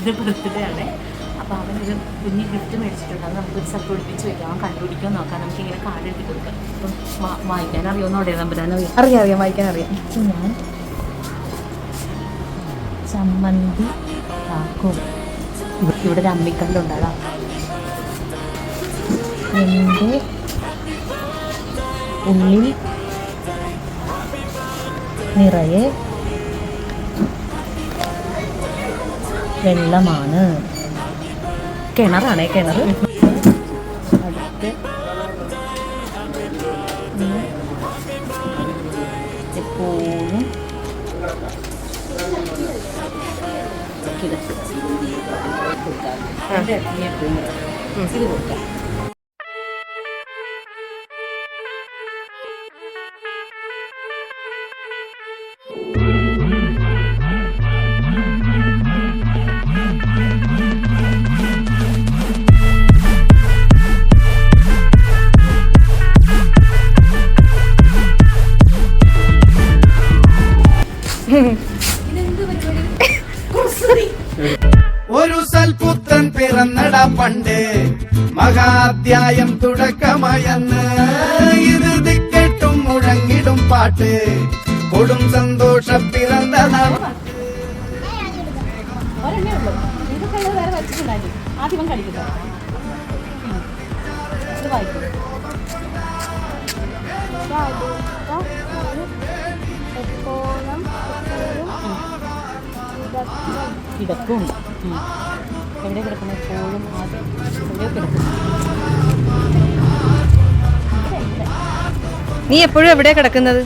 അവൻ്റെ ബർത്ത്ഡേ ആണ്. അപ്പോൾ അവനൊരു കുഞ്ഞ് ഗിഫ്റ്റ് മേടിച്ചിട്ടുണ്ട്. അത് നമുക്കൊരു സ്ഥലത്ത് ഒളിപ്പിച്ച് വെക്കാം. അവൻ കണ്ടുപിടിക്കാൻ നോക്കാം. നമുക്ക് ഇങ്ങനെ കാർഡ് എഴുതി കൊടുക്കാം. അപ്പം വായിക്കാൻ അറിയുമെന്ന് അവിടെ നമ്പരാനറിയാം. അറിയാം വായിക്കാൻ അറിയാം. ഞാൻ ചമ്മന്തി ആക്കും. ഇവിടെ ഒരു അമ്മിക്കല്ലുണ്ടാകാ. എൻ്റെ ഉള്ളിൽ നിറയെ വെള്ളമാണ്. കിണറാണേ, കിണർ. അടുത്ത് എപ്പോഴും കിടക്കും. ഇത് കൊടുക്കാം. ഒരു സൽപുത്രൻ പിറന്നട പണ്ട്, മഹാധ്യായം തുടക്കമയന്ന്. ഇത് ദിക്കെട്ടും മുഴങ്ങിടും പാട്ട്, കൊടും സന്തോഷ പിറന്ന നാൾ. ആദ്യം കളിക്കുക. കിടക്കും. എവിടെ കിടക്കണം? എപ്പോഴും ആദ്യം എവിടെ കിടക്കും? നീ എപ്പോഴും എവിടെയാ കിടക്കുന്നത്?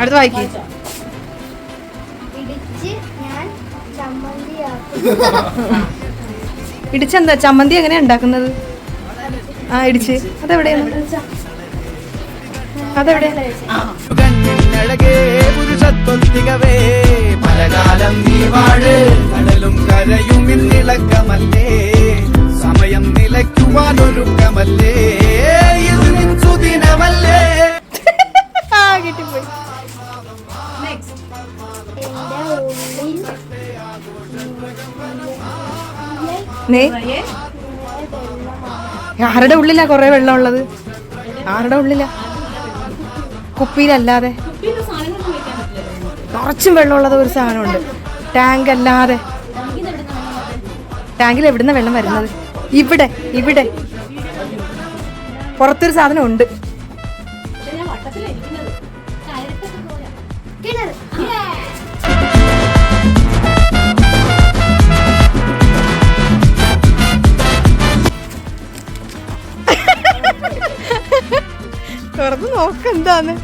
അടുത്ത് വായിക്കേ. ഇടിച്ചെന്താ ചമ്മന്തി എങ്ങനെയാ ഉണ്ടാക്കുന്നത്? ഇടിച്ച് അതെവിടെയാണ്? കണ്ണിനഴകേ പുരുഷത്വത്തികവേ, പലകാലം നീ വാഴ്. കടലും കരയും ഇന്നിളക്കമല്ലേ, സമയം നിലയ്ക്കുവാനൊരുക്കമല്ലേ, ഇത് നിൻ സുദിനമല്ലേ. കിട്ടിപ്പോയി. ആരുടെ ഉള്ളിലാ കൊറേ വെള്ളം ഉള്ളത്? ആരുടെ ഉള്ളിലാ? കുപ്പിയിലല്ലാതെ നിറച്ചും വെള്ളമുള്ളത് ഒരു സാധനമുണ്ട്. ടാങ്ക് അല്ലാതെ. ടാങ്കിൽ എവിടുന്ന വെള്ളം വരുന്നത്? ഇവിടെ ഇവിടെ പുറത്തൊരു സാധനം ഉണ്ട്. തുറന്ന് നോക്കെന്താന്ന്.